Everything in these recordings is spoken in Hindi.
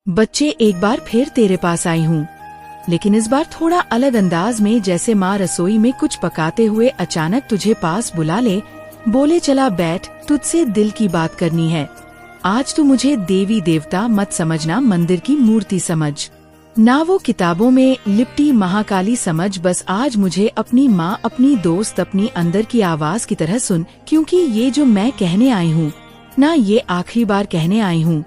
बच्चे, एक बार फिर तेरे पास आई हूँ, लेकिन इस बार थोड़ा अलग अंदाज में। जैसे माँ रसोई में कुछ पकाते हुए अचानक तुझे पास बुला ले, बोले चला बैठ, तुझसे दिल की बात करनी है। आज तू मुझे देवी देवता मत समझना, मंदिर की मूर्ति समझ, ना वो किताबों में लिपटी महाकाली समझ। बस आज मुझे अपनी माँ, अपनी दोस्त, अपनी अंदर की आवाज की तरह सुन, क्योंकि ये जो मैं कहने आई हूँ ना, ये आखिरी बार कहने आई हूँ।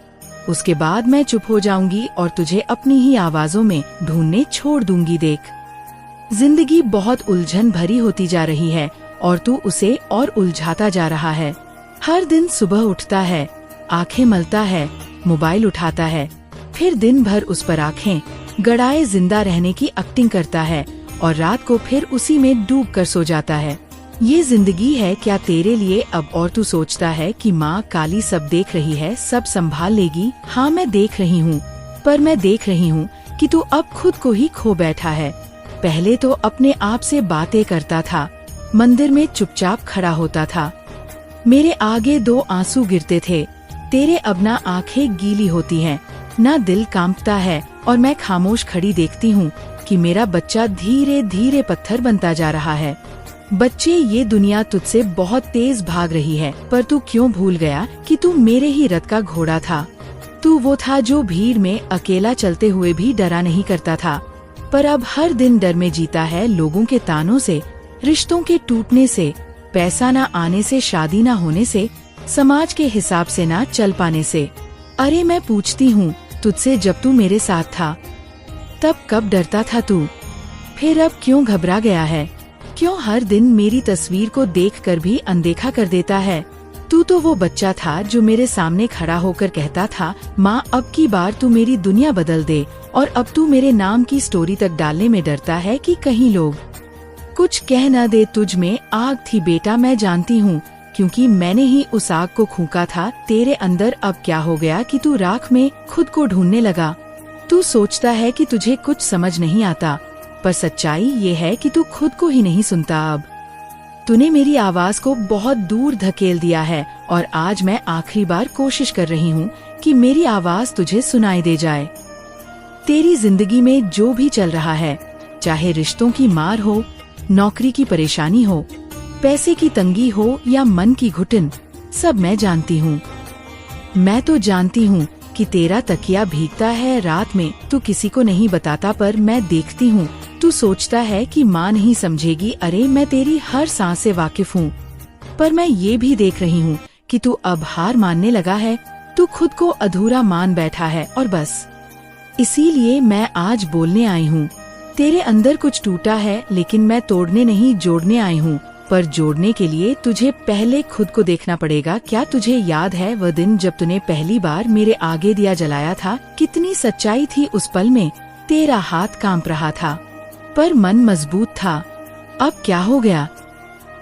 उसके बाद मैं चुप हो जाऊंगी और तुझे अपनी ही आवाजों में ढूंढने छोड़ दूंगी। देख, जिंदगी बहुत उलझन भरी होती जा रही है और तू उसे और उलझाता जा रहा है। हर दिन सुबह उठता है, आंखें मलता है, मोबाइल उठाता है, फिर दिन भर उस पर आंखें गड़ाए जिंदा रहने की एक्टिंग करता है और रात को फिर उसी में डूब कर सो जाता है। ये जिंदगी है क्या तेरे लिए अब? और तू सोचता है कि माँ काली सब देख रही है, सब संभाल लेगी। हाँ, मैं देख रही हूँ, पर मैं देख रही हूँ कि तू अब खुद को ही खो बैठा है। पहले तो अपने आप से बातें करता था, मंदिर में चुपचाप खड़ा होता था, मेरे आगे 2 आंसू गिरते थे। तेरे अब ना आंखें गीली होती हैं, ना दिल कांपता है, और मैं खामोश खड़ी देखती हूँ कि मेरा बच्चा धीरे धीरे पत्थर बनता जा रहा है। बच्चे, ये दुनिया तुझसे बहुत तेज भाग रही है, पर तू क्यों भूल गया कि तू मेरे ही रथ का घोड़ा था। तू वो था जो भीड़ में अकेला चलते हुए भी डरा नहीं करता था, पर अब हर दिन डर में जीता है, लोगों के तानों से, रिश्तों के टूटने से, पैसा न आने से, शादी न होने से, समाज के हिसाब से न चल पाने से। अरे मैं पूछती हूँ तुझसे, जब तू मेरे साथ था तब कब डरता था तू? फिर अब क्यों घबरा गया है? क्यों हर दिन मेरी तस्वीर को देखकर भी अनदेखा कर देता है? तू तो वो बच्चा था जो मेरे सामने खड़ा होकर कहता था, माँ अब की बार तू मेरी दुनिया बदल दे, और अब तू मेरे नाम की स्टोरी तक डालने में डरता है कि कहीं लोग कुछ कह न दे। तुझ में आग थी बेटा, मैं जानती हूँ, क्योंकि मैंने ही उस आग को फूंका था तेरे अंदर। अब क्या हो गया कि तू राख में खुद को ढूंढने लगा? तू सोचता है कि तुझे कुछ समझ नहीं आता, पर सच्चाई ये है कि तू खुद को ही नहीं सुनता। अब तूने मेरी आवाज को बहुत दूर धकेल दिया है, और आज मैं आखिरी बार कोशिश कर रही हूँ कि मेरी आवाज तुझे सुनाई दे जाए। तेरी जिंदगी में जो भी चल रहा है, चाहे रिश्तों की मार हो, नौकरी की परेशानी हो, पैसे की तंगी हो या मन की घुटन, सब मैं जानती हूँ। मैं तो जानती हूँ कि तेरा तकिया भीगता है रात में, तू किसी को नहीं बताता, पर मैं देखती हूँ तू सोचता है कि माँ नहीं समझेगी। अरे मैं तेरी हर सांस से वाकिफ हूँ, पर मैं ये भी देख रही हूँ कि तू अब हार मानने लगा है। तू खुद को अधूरा मान बैठा है, और बस इसीलिए मैं आज बोलने आई हूँ। तेरे अंदर कुछ टूटा है, लेकिन मैं तोड़ने नहीं जोड़ने आई हूँ। पर जोड़ने के लिए तुझे पहले खुद को देखना पड़ेगा। क्या तुझे याद है वह दिन जब तूने पहली बार मेरे आगे दिया जलाया था? कितनी सच्चाई थी उस पल में। तेरा हाथ कांप रहा था, पर मन मजबूत था। अब क्या हो गया?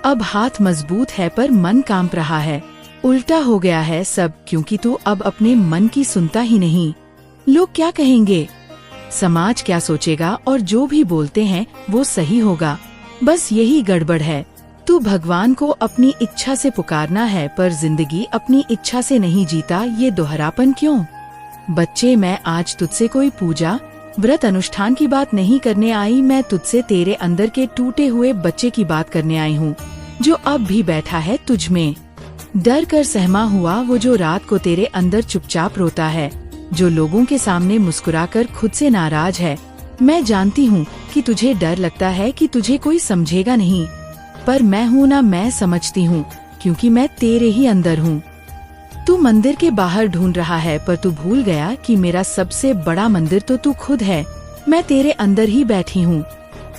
अब हाथ मजबूत है पर मन कांप रहा है। उल्टा हो गया है सब, क्योंकि तू अब अपने मन की सुनता ही नहीं। लोग क्या कहेंगे, समाज क्या सोचेगा, और जो भी बोलते हैं वो सही होगा, बस यही गड़बड़ है। तू भगवान को अपनी इच्छा से पुकारना है, पर जिंदगी अपनी इच्छा से नहीं जीता। ये दोहरापन क्यों? बच्चे, मैं आज तुझसे कोई पूजा, व्रत, अनुष्ठान की बात नहीं करने आई। मैं तुझसे तेरे अंदर के टूटे हुए बच्चे की बात करने आई हूँ, जो अब भी बैठा है तुझ में, डर कर सहमा हुआ। वो जो रात को तेरे अंदर चुपचाप रोता है, जो लोगों के सामने मुस्कुराकर खुद से नाराज है। मैं जानती हूँ कि तुझे डर लगता है कि तुझे कोई समझेगा नहीं, पर मैं हूँ ना, मैं समझती हूँ, क्योंकि मैं तेरे ही अंदर हूँ। तू मंदिर के बाहर ढूंढ रहा है, पर तू भूल गया कि मेरा सबसे बड़ा मंदिर तो तू खुद है। मैं तेरे अंदर ही बैठी हूँ,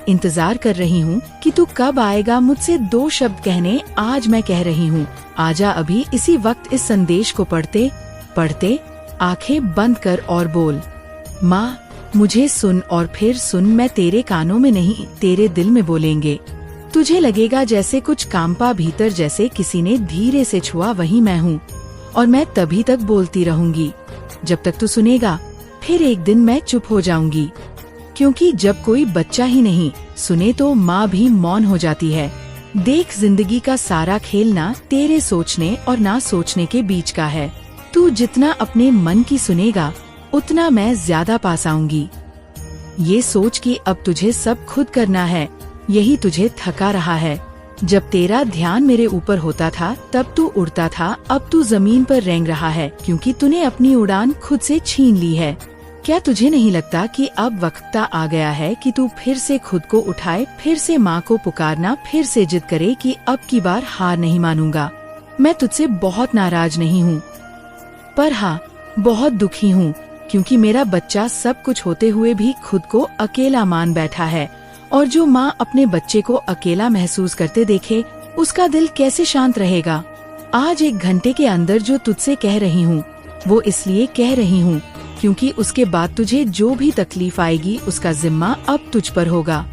इंतजार कर रही हूँ कि तू कब आएगा मुझसे 2 शब्द कहने। आज मैं कह रही हूँ, आजा अभी, इसी वक्त। इस संदेश को पढ़ते पढ़ते आंखें बंद कर और बोल, माँ मुझे सुन, और फिर सुन। मैं तेरे कानों में नहीं, तेरे दिल में बोलेंगे। तुझे लगेगा जैसे कुछ कांपा भीतर, जैसे किसी ने धीरे से छुआ, वही मैं हूँ। और मैं तभी तक बोलती रहूंगी जब तक तू सुनेगा। फिर एक दिन मैं चुप हो जाऊंगी, क्योंकि जब कोई बच्चा ही नहीं सुने तो माँ भी मौन हो जाती है। देख, जिंदगी का सारा खेल ना तेरे सोचने और ना सोचने के बीच का है। तू जितना अपने मन की सुनेगा, उतना मैं ज्यादा पास आऊंगी। ये सोच कि अब तुझे सब खुद करना है, यही तुझे थका रहा है। जब तेरा ध्यान मेरे ऊपर होता था तब तू उड़ता था, अब तू जमीन पर रेंग रहा है क्योंकि तूने अपनी उड़ान खुद से छीन ली है। क्या तुझे नहीं लगता कि अब वक्त आ गया है कि तू फिर से खुद को उठाए, फिर से माँ को पुकारना, फिर से जिद करे कि अब की बार हार नहीं मानूंगा। मैं तुझसे बहुत नाराज नहीं हूँ, पर हाँ बहुत दुखी हूँ, क्योंकि मेरा बच्चा सब कुछ होते हुए भी खुद को अकेला मान बैठा है। और जो माँ अपने बच्चे को अकेला महसूस करते देखे, उसका दिल कैसे शांत रहेगा। आज 1 घंटे के अंदर जो तुझसे कह रही हूँ वो इसलिए कह रही हूँ क्योंकि उसके बाद तुझे जो भी तकलीफ आएगी उसका जिम्मा अब तुझ पर होगा।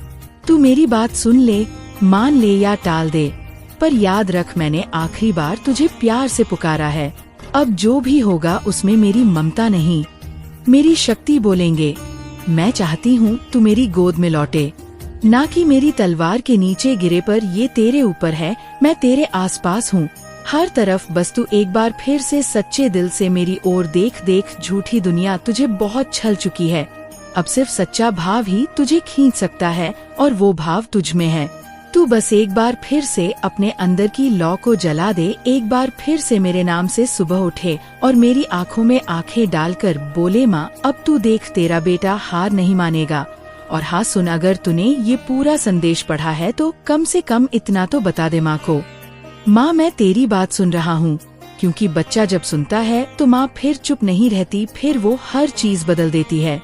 तू मेरी बात सुन ले, मान ले या टाल दे, पर याद रख मैंने आखिरी बार तुझे प्यार से पुकारा है। अब जो भी होगा उसमें मेरी ममता नहीं, मेरी शक्ति बोलेंगे। मैं चाहती हूँ तू मेरी गोद में लौटे, ना कि मेरी तलवार के नीचे गिरे। पर ये तेरे ऊपर है, मैं तेरे आसपास हूँ हर तरफ। बस तू एक बार फिर से सच्चे दिल से मेरी ओर देख। देख, झूठी दुनिया तुझे बहुत छल चुकी है। अब सिर्फ सच्चा भाव ही तुझे खींच सकता है और वो भाव तुझ में है। तू बस एक बार फिर से अपने अंदर की लौ को जला दे, एक बार फिर से मेरे नाम से सुबह उठे और मेरी आँखों में आँखें डालकर बोले, माँ अब तू देख तेरा बेटा हार नहीं मानेगा। और हाँ सुन, अगर तूने ये पूरा संदेश पढ़ा है तो कम से कम इतना तो बता दे माँ को, माँ मैं तेरी बात सुन रहा हूँ। क्योंकि बच्चा जब सुनता है तो माँ फिर चुप नहीं रहती, फिर वो हर चीज बदल देती है।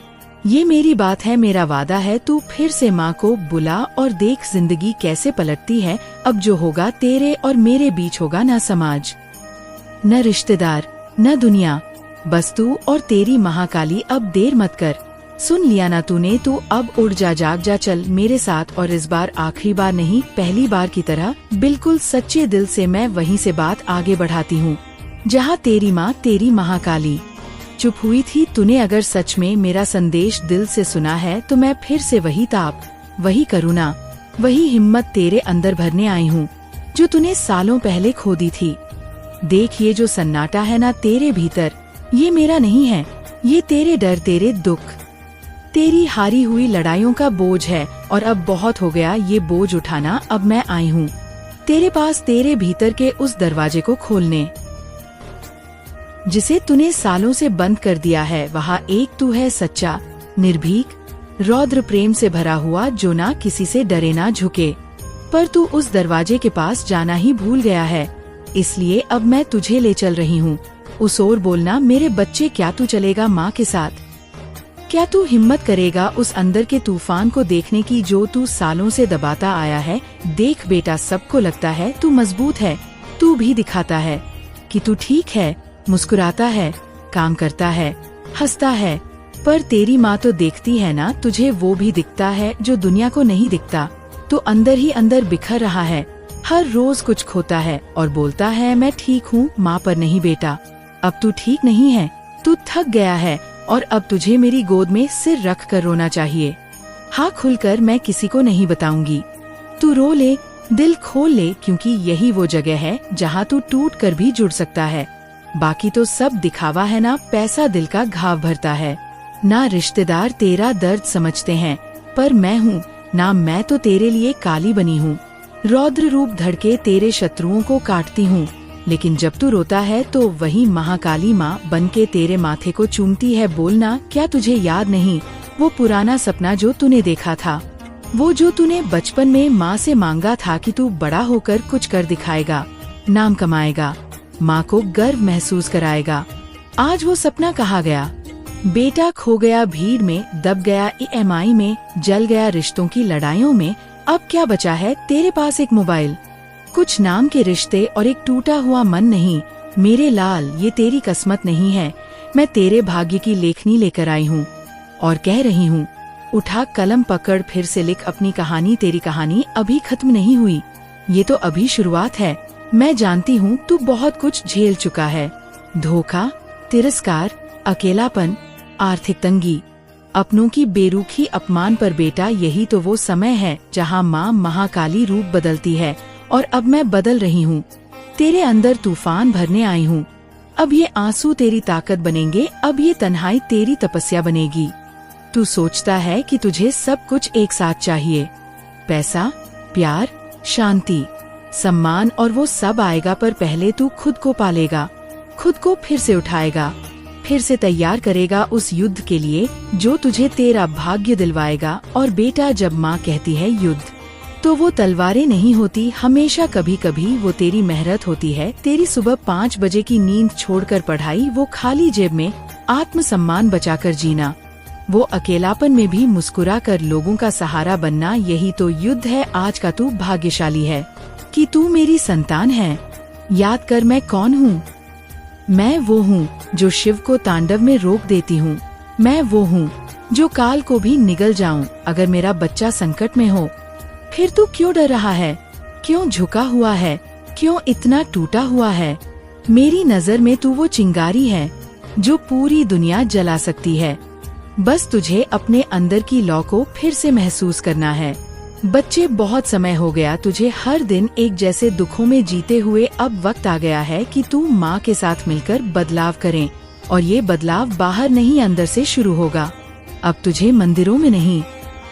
ये मेरी बात है, मेरा वादा है। तू फिर से माँ को बुला और देख जिंदगी कैसे पलटती है। अब जो होगा तेरे और मेरे बीच होगा, न समाज न रिश्तेदार न दुनिया, बस तू और तेरी महाकाली। अब देर मत कर, सुन लिया ना तूने, तू अब उड़ जा, जाग जा, चल मेरे साथ। और इस बार आखिरी बार नहीं, पहली बार की तरह बिल्कुल सच्चे दिल से मैं वहीं से बात आगे बढ़ाती हूँ जहाँ तेरी माँ, तेरी महाकाली चुप हुई थी। तूने अगर सच में मेरा संदेश दिल से सुना है तो मैं फिर से वही ताप, वही करुणा, वही हिम्मत तेरे अंदर भरने आई हूँ जो तूने सालों पहले खो दी थी। देख, ये जो सन्नाटा है ना तेरे भीतर, ये मेरा नहीं है, ये तेरे डर, तेरे दुख, तेरी हारी हुई लड़ाइयों का बोझ है। और अब बहुत हो गया ये बोझ उठाना। अब मैं आई हूँ तेरे पास, तेरे भीतर के उस दरवाजे को खोलने जिसे तूने सालों से बंद कर दिया है। वहाँ एक तू है सच्चा, निर्भीक, रौद्र प्रेम से भरा हुआ, जो ना किसी से डरे ना झुके। पर तू उस दरवाजे के पास जाना ही भूल गया है, इसलिए अब मैं तुझे ले चल रही हूँ उस ओर। बोलना मेरे बच्चे, क्या तू चलेगा माँ के साथ? क्या तू हिम्मत करेगा उस अंदर के तूफान को देखने की जो तू सालों से दबाता आया है? देख बेटा, सबको लगता है तू मजबूत है, तू भी दिखाता है कि तू ठीक है, मुस्कुराता है, काम करता है, हंसता है। पर तेरी माँ तो देखती है ना, तुझे वो भी दिखता है जो दुनिया को नहीं दिखता। तो अंदर ही अंदर बिखर रहा है, हर रोज कुछ खोता है और बोलता है मैं ठीक हूँ माँ, पर नहीं बेटा, अब तू ठीक नहीं है, तू थक गया है और अब तुझे मेरी गोद में सिर रख कर रोना चाहिए। हाँ, खुलकर मैं किसी को नहीं बताऊंगी, तू रो ले, दिल खोल ले, क्योंकि यही वो जगह है जहाँ तू टूट कर भी जुड़ सकता है। बाकी तो सब दिखावा है ना, पैसा दिल का घाव भरता है, ना रिश्तेदार तेरा दर्द समझते हैं। पर मैं हूँ ना, मैं तो तेरे लिए काली बनी हूँ, रौद्र रूप धड़के तेरे शत्रुओं को काटती हूँ। लेकिन जब तू रोता है तो वही महाकाली माँ बनके तेरे माथे को चूमती है। बोलना, क्या तुझे याद नहीं वो पुराना सपना जो तूने देखा था, वो जो तूने बचपन में माँ से मांगा था कि तू बड़ा होकर कुछ कर दिखाएगा, नाम कमाएगा, माँ को गर्व महसूस कराएगा। आज वो सपना कहाँ गया बेटा? खो गया भीड़ में, दब गया EMI में, जल गया रिश्तों की लड़ाइयों में। अब क्या बचा है तेरे पास? एक मोबाइल, कुछ नाम के रिश्ते और एक टूटा हुआ मन। नहीं मेरे लाल, ये तेरी किस्मत नहीं है, मैं तेरे भाग्य की लेखनी लेकर आई हूँ और कह रही हूँ, उठा कलम पकड़, फिर से लिख अपनी कहानी। तेरी कहानी अभी खत्म नहीं हुई, ये तो अभी शुरुआत है। मैं जानती हूँ तू बहुत कुछ झेल चुका है, धोखा, तिरस्कार, अकेलापन, आर्थिक तंगी, अपनों की बेरुखी, अपमान। पर बेटा, यही तो वो समय है जहाँ माँ महाकाली रूप बदलती है। और अब मैं बदल रही हूँ, तेरे अंदर तूफान भरने आई हूँ। अब ये आंसू तेरी ताकत बनेंगे, अब ये तन्हाई तेरी तपस्या बनेगी। तू सोचता है कि तुझे सब कुछ एक साथ चाहिए, पैसा, प्यार, शांति, सम्मान, और वो सब आएगा, पर पहले तू खुद को पालेगा, खुद को फिर से उठाएगा, फिर से तैयार करेगा उस युद्ध के लिए जो तुझे तेरा भाग्य दिलवाएगा। और बेटा, जब माँ कहती है युद्ध, तो वो तलवारें नहीं होती, हमेशा कभी कभी वो तेरी मेहनत होती है, तेरी सुबह 5 बजे की नींद छोड़कर पढ़ाई, वो खाली जेब में आत्मसम्मान बचाकर जीना, वो अकेलापन में भी मुस्कुरा कर लोगों का सहारा बनना। यही तो युद्ध है। आज का तू भाग्यशाली है कि तू मेरी संतान है। याद कर मैं कौन हूँ। मैं वो हूँ जो शिव को तांडव में रोक देती हूँ। मैं वो हूँ जो काल को भी निगल जाऊँ। अगर मेरा बच्चा संकट में हो, फिर तू क्यों डर रहा है, क्यों झुका हुआ है, क्यों इतना टूटा हुआ है? मेरी नजर में तू वो चिंगारी है जो पूरी दुनिया जला सकती है। बस तुझे अपने अंदर की लौ को फिर से महसूस करना है। बच्चे, बहुत समय हो गया तुझे हर दिन एक जैसे दुखों में जीते हुए। अब वक्त आ गया है कि तू माँ के साथ मिलकर बदलाव करें, और ये बदलाव बाहर नहीं अंदर से शुरू होगा। अब तुझे मंदिरों में नहीं,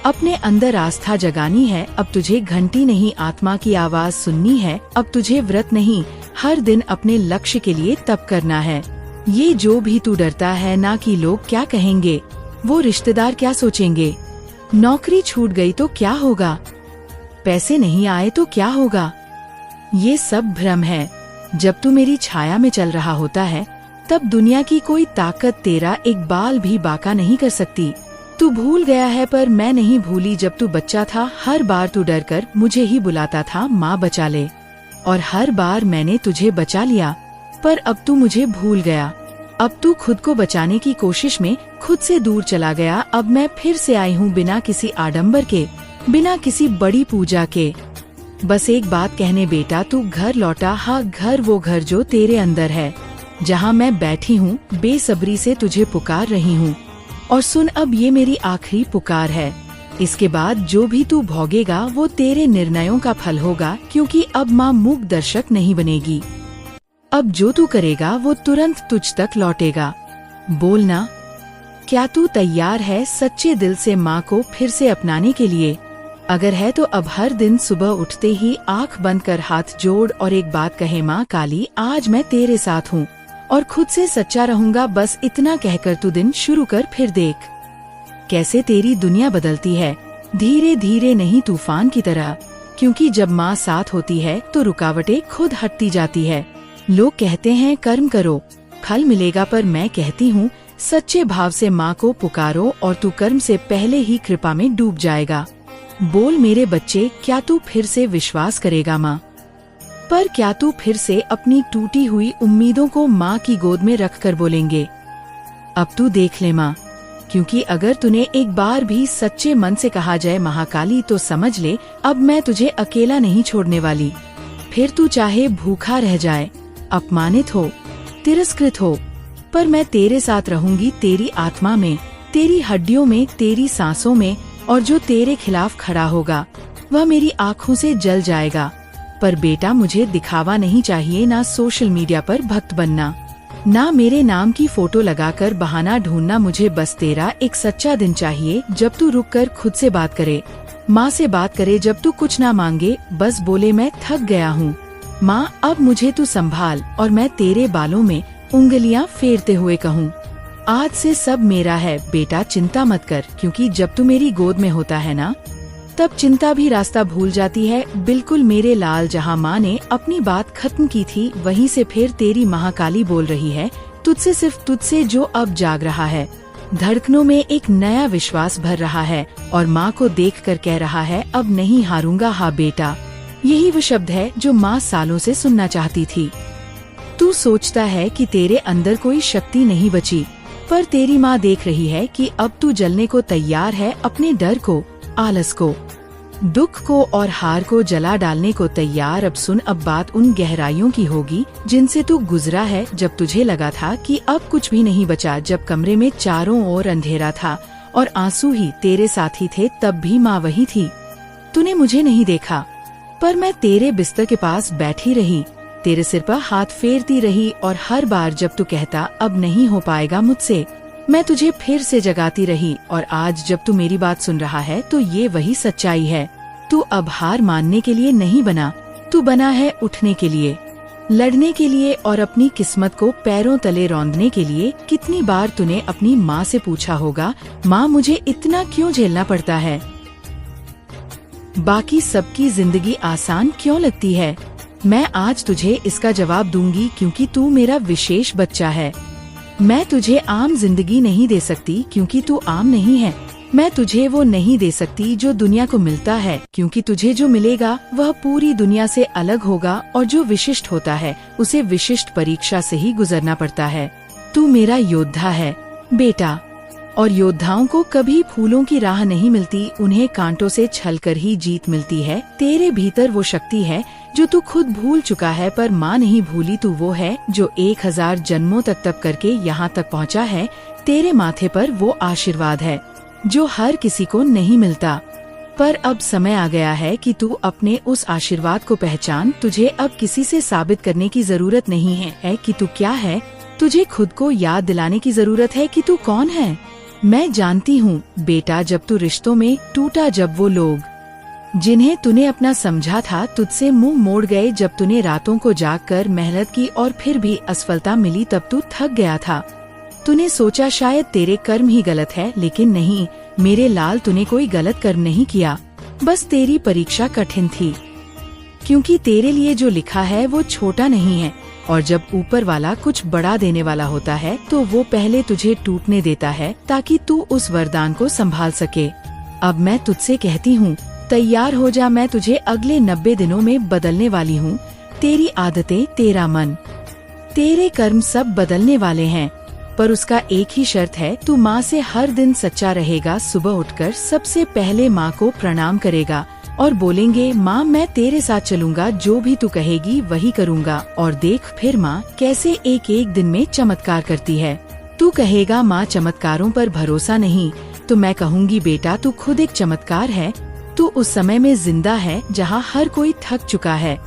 अपने अंदर आस्था जगानी है। अब तुझे घंटी नहीं, आत्मा की आवाज सुननी है। अब तुझे व्रत नहीं, हर दिन अपने लक्ष्य के लिए तप करना है। ये जो भी तू डरता है ना कि लोग क्या कहेंगे, वो रिश्तेदार क्या सोचेंगे, नौकरी छूट गई तो क्या होगा, पैसे नहीं आए तो क्या होगा, ये सब भ्रम है। जब तू मेरी छाया में चल रहा होता है, तब दुनिया की कोई ताकत तेरा एक बाल भी बाका नहीं कर सकती। तू भूल गया है, पर मैं नहीं भूली। जब तू बच्चा था, हर बार तू डर कर मुझे ही बुलाता था, माँ बचा ले, और हर बार मैंने तुझे बचा लिया। पर अब तू मुझे भूल गया। अब तू खुद को बचाने की कोशिश में खुद से दूर चला गया। अब मैं फिर से आई हूँ, बिना किसी आडंबर के, बिना किसी बड़ी पूजा के। बस एक बात कहने बेटा, तू घर लौटा। हाँ, घर, वो घर जो तेरे अंदर है, जहाँ मैं बैठी हूँ बेसब्री से तुझे पुकार रही हूँ। और सुन, अब ये मेरी आखिरी पुकार है। इसके बाद जो भी तू भोगेगा वो तेरे निर्णयों का फल होगा, क्योंकि अब माँ मूक दर्शक नहीं बनेगी। अब जो तू करेगा वो तुरंत तुझ तक लौटेगा। बोलना, क्या तू तैयार है सच्चे दिल से माँ को फिर से अपनाने के लिए? अगर है तो अब हर दिन सुबह उठते ही आंख बंद कर हाथ जोड़ और एक बात कहे, माँ काली, आज मैं तेरे साथ हूँ और खुद से सच्चा रहूंगा। बस इतना कहकर तू दिन शुरू कर, फिर देख कैसे तेरी दुनिया बदलती है, धीरे धीरे नहीं, तूफान की तरह। क्योंकि जब माँ साथ होती है तो रुकावटें खुद हटती जाती है। लोग कहते हैं कर्म करो फल मिलेगा, पर मैं कहती हूँ सच्चे भाव से माँ को पुकारो और तू कर्म से पहले ही कृपा में डूब जाएगा। बोल मेरे बच्चे, क्या तू फिर से विश्वास करेगा माँ पर? क्या तू फिर से अपनी टूटी हुई उम्मीदों को माँ की गोद में रख कर बोलेंगे, अब तू देख ले माँ? क्योंकि अगर तूने एक बार भी सच्चे मन से कहा जय महाकाली, तो समझ ले अब मैं तुझे अकेला नहीं छोड़ने वाली। फिर तू चाहे भूखा रह जाए, अपमानित हो, तिरस्कृत हो, पर मैं तेरे साथ रहूंगी। तेरी आत्मा में, तेरी हड्डियों में, तेरी सांसों में। और जो तेरे खिलाफ खड़ा होगा वह मेरी आँखों से जल जाएगा। पर बेटा, मुझे दिखावा नहीं चाहिए, ना सोशल मीडिया पर भक्त बनना, ना मेरे नाम की फोटो लगाकर बहाना ढूंढना। मुझे बस तेरा एक सच्चा दिन चाहिए, जब तू रुक कर खुद से बात करे, माँ से बात करे, जब तू कुछ ना मांगे, बस बोले मैं थक गया हूँ माँ, अब मुझे तू संभाल। और मैं तेरे बालों में उंगलियाँ फेरते हुए कहूँ, आज से सब मेरा है बेटा, चिंता मत कर। क्योंकि जब तू मेरी गोद में होता है ना, तब चिंता भी रास्ता भूल जाती है। बिल्कुल मेरे लाल, जहाँ माँ ने अपनी बात खत्म की थी, वहीं से फिर तेरी महाकाली बोल रही है, तुझसे, सिर्फ तुझसे, जो अब जाग रहा है। धड़कनों में एक नया विश्वास भर रहा है और माँ को देखकर कह रहा है, अब नहीं हारूंगा। हाँ बेटा, यही वो शब्द है जो माँ सालों से सुनना चाहती थी। तू सोचता है कि तेरे अंदर कोई शक्ति नहीं बची, पर तेरी माँ देख रही है कि अब तू जलने को तैयार है। अपने डर को, आलस को, दुख को और हार को जला डालने को तैयार। अब सुन, अब बात उन गहराइयों की होगी जिनसे तू गुजरा है, जब तुझे लगा था कि अब कुछ भी नहीं बचा, जब कमरे में चारों ओर अंधेरा था और आंसू ही तेरे साथी थे। तब भी माँ वही थी। तूने मुझे नहीं देखा, पर मैं तेरे बिस्तर के पास बैठी रही, तेरे सिर पर हाथ फेरती रही और हर बार जब तू कहता अब नहीं हो पाएगा मुझसे, मैं तुझे फिर से जगाती रही। और आज जब तू मेरी बात सुन रहा है तो ये वही सच्चाई है। तू अब हार मानने के लिए नहीं बना, तू बना है उठने के लिए, लड़ने के लिए और अपनी किस्मत को पैरों तले रौंदने के लिए। कितनी बार तूने अपनी माँ से पूछा होगा, माँ मुझे इतना क्यों झेलना पड़ता है, बाकी सबकी जिंदगी आसान क्यों लगती है। मैं आज तुझे इसका जवाब दूंगी क्योंकि तू मेरा विशेष बच्चा है। मैं तुझे आम जिंदगी नहीं दे सकती क्योंकि तू आम नहीं है। मैं तुझे वो नहीं दे सकती जो दुनिया को मिलता है, क्योंकि तुझे जो मिलेगा वह पूरी दुनिया से अलग होगा और जो विशिष्ट होता है उसे विशिष्ट परीक्षा से ही गुजरना पड़ता है। तू मेरा योद्धा है बेटा, और योद्धाओं को कभी फूलों की राह नहीं मिलती, उन्हें कांटों से छलकर ही जीत मिलती है। तेरे भीतर वो शक्ति है जो तू खुद भूल चुका है, पर माँ नहीं भूली। तू वो है जो 1000 जन्मों तक तप करके यहाँ तक पहुँचा है। तेरे माथे पर वो आशीर्वाद है जो हर किसी को नहीं मिलता। पर अब समय आ गया है कि तू अपने उस आशीर्वाद को पहचान। तुझे अब किसी से साबित करने की जरूरत नहीं है कि तू क्या है, तुझे खुद को याद दिलाने की जरूरत है कि तू कौन है। मैं जानती हूँ बेटा, जब तू रिश्तों में टूटा, जब वो लोग जिन्हें तूने अपना समझा था तुझसे मुंह मोड़ गए, जब तूने रातों को जागकर मेहनत की और फिर भी असफलता मिली, तब तू थक गया था। तूने सोचा शायद तेरे कर्म ही गलत है, लेकिन नहीं मेरे लाल, तूने कोई गलत कर्म नहीं किया, बस तेरी परीक्षा कठिन थी। क्योंकि तेरे लिए जो लिखा है वो छोटा नहीं है, और जब ऊपर वाला कुछ बड़ा देने वाला होता है तो वो पहले तुझे टूटने देता है ताकि तू उस वरदान को संभाल सके। अब मैं तुझसे कहती हूँ, तैयार हो जा, मैं तुझे अगले 90 दिनों में बदलने वाली हूँ। तेरी आदतें, तेरा मन, तेरे कर्म सब बदलने वाले हैं, पर उसका एक ही शर्त है, तू माँ से हर दिन सच्चा रहेगा। सुबह उठकर सबसे पहले माँ को प्रणाम करेगा और बोलेंगे, माँ मैं तेरे साथ चलूंगा, जो भी तू कहेगी वही करूँगा। और देख फिर माँ कैसे एक एक दिन में चमत्कार करती है। तू कहेगा माँ चमत्कारों पर भरोसा नहीं, तो मैं कहूँगी बेटा तू खुद एक चमत्कार है। तू उस समय में जिंदा है जहाँ हर कोई थक चुका है,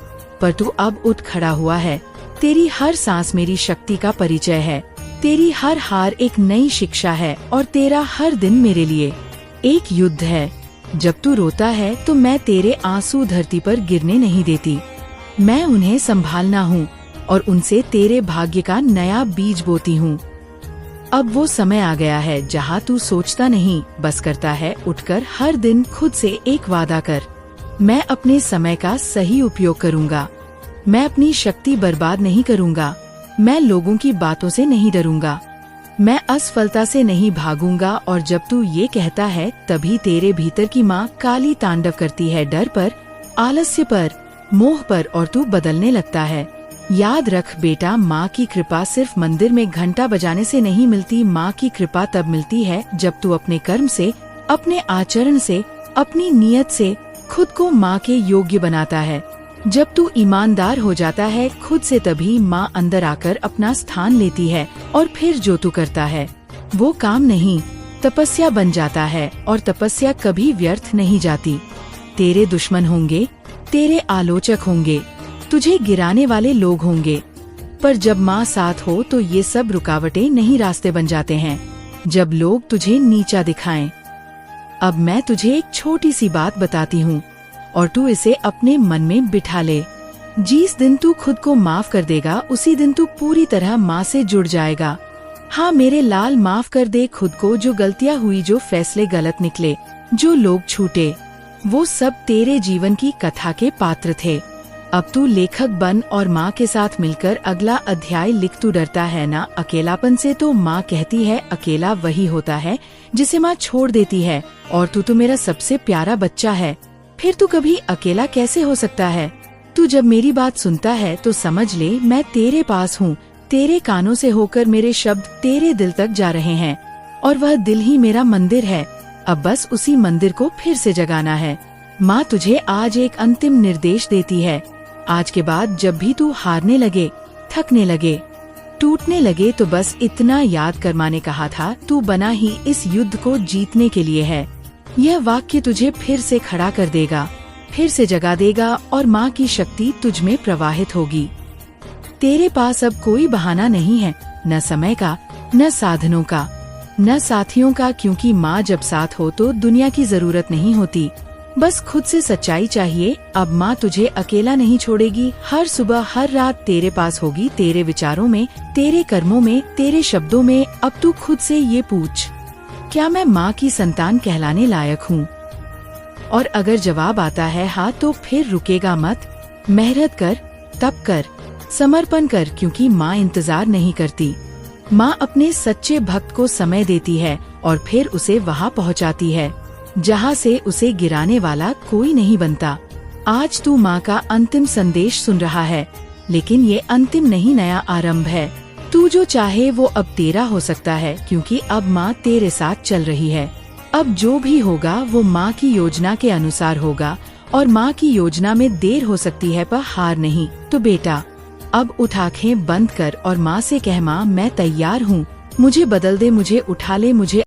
पर तू अब उठ खड़ा हुआ है। तेरी हर सांस मेरी शक्ति का परिचय है, तेरी हर हार एक नई शिक्षा है, और तेरा हर दिन मेरे लिए एक युद्ध है। जब तू रोता है तो मैं तेरे आंसू धरती पर गिरने नहीं देती, मैं उन्हें संभालना हूँ और उनसे तेरे भाग्य का नया बीज बोती हूँ। अब वो समय आ गया है जहाँ तू सोचता नहीं, बस करता है। उठकर हर दिन खुद से एक वादा कर, मैं अपने समय का सही उपयोग करूँगा, मैं अपनी शक्ति बर्बाद नहीं करूँगा, मैं लोगों की बातों से नहीं डरूंगा, मैं असफलता से नहीं भागूंगा। और जब तू ये कहता है तभी तेरे भीतर की माँ काली तांडव करती है, डर पर, आलस्य पर, मोह पर, और तू बदलने लगता है। याद रख बेटा, माँ की कृपा सिर्फ मंदिर में घंटा बजाने से नहीं मिलती। माँ की कृपा तब मिलती है जब तू अपने कर्म से, अपने आचरण से, अपनी नीयत से खुद को माँ के योग्य बनाता है। जब तू ईमानदार हो जाता है खुद से, तभी माँ अंदर आकर अपना स्थान लेती है, और फिर जो तू करता है वो काम नहीं, तपस्या बन जाता है। और तपस्या कभी व्यर्थ नहीं जाती। तेरे दुश्मन होंगे, तेरे आलोचक होंगे, तुझे गिराने वाले लोग होंगे, पर जब माँ साथ हो तो ये सब रुकावटें नहीं रास्ते बन जाते हैं। जब लोग तुझे नीचा दिखाएं। अब मैं तुझे एक छोटी सी बात बताती हूँ और तू इसे अपने मन में बिठा ले। जिस दिन तू खुद को माफ कर देगा उसी दिन तू पूरी तरह माँ से जुड़ जाएगा। हाँ मेरे लाल, माफ कर दे खुद को। जो गलतियाँ हुई, जो फैसले गलत निकले, जो लोग छूटे, वो सब तेरे जीवन की कथा के पात्र थे। अब तू लेखक बन और माँ के साथ मिलकर अगला अध्याय लिख। तू डरता है ना अकेलापन से, तो माँ कहती है अकेला वही होता है जिसे माँ छोड़ देती है, और तू तो मेरा सबसे प्यारा बच्चा है। फिर तू कभी अकेला कैसे हो सकता है? तू जब मेरी बात सुनता है तो समझ ले मैं तेरे पास हूँ। तेरे कानों से होकर मेरे शब्द तेरे दिल तक जा रहे हैं, और वह दिल ही मेरा मंदिर है। अब बस उसी मंदिर को फिर से जगाना है। माँ तुझे आज एक अंतिम निर्देश देती है। आज के बाद जब भी तू हारने लगे, थकने लगे, टूटने लगे, तो बस इतना याद कर, माँ ने कहा था तू बना ही इस युद्ध को जीतने के लिए है। यह वाक्य तुझे फिर से खड़ा कर देगा, फिर से जगा देगा, और माँ की शक्ति तुझ में प्रवाहित होगी। तेरे पास अब कोई बहाना नहीं है, न समय का, न साधनों का, न साथियों का, क्योंकि माँ जब साथ हो तो दुनिया की जरूरत नहीं होती, बस खुद से सच्चाई चाहिए। अब माँ तुझे अकेला नहीं छोड़ेगी, हर सुबह हर रात तेरे पास होगी, तेरे विचारों में, तेरे कर्मों में, तेरे शब्दों में। अब तू खुद से ये पूछ, क्या मैं माँ की संतान कहलाने लायक हूँ? और अगर जवाब आता है हाँ, तो फिर रुकेगा मत, मेहनत कर, तप कर, समर्पण कर, क्योंकि माँ इंतजार नहीं करती। माँ अपने सच्चे भक्त को समय देती है और फिर उसे वहाँ पहुँचाती है जहाँ से उसे गिराने वाला कोई नहीं बनता। आज तू माँ का अंतिम संदेश सुन रहा है, लेकिन ये अंतिम नहीं, नया आरंभ है। तू जो चाहे वो अब तेरा हो सकता है, क्योंकि अब माँ तेरे साथ चल रही है। अब जो भी होगा वो माँ की योजना के अनुसार होगा, और माँ की योजना में देर हो सकती है पर हार नहीं। तो बेटा, अब उठ आंखें बंद कर और माँ से कह, माँ मैं तैयार हूँ, मुझे बदल दे, मुझे उठा ले, मुझे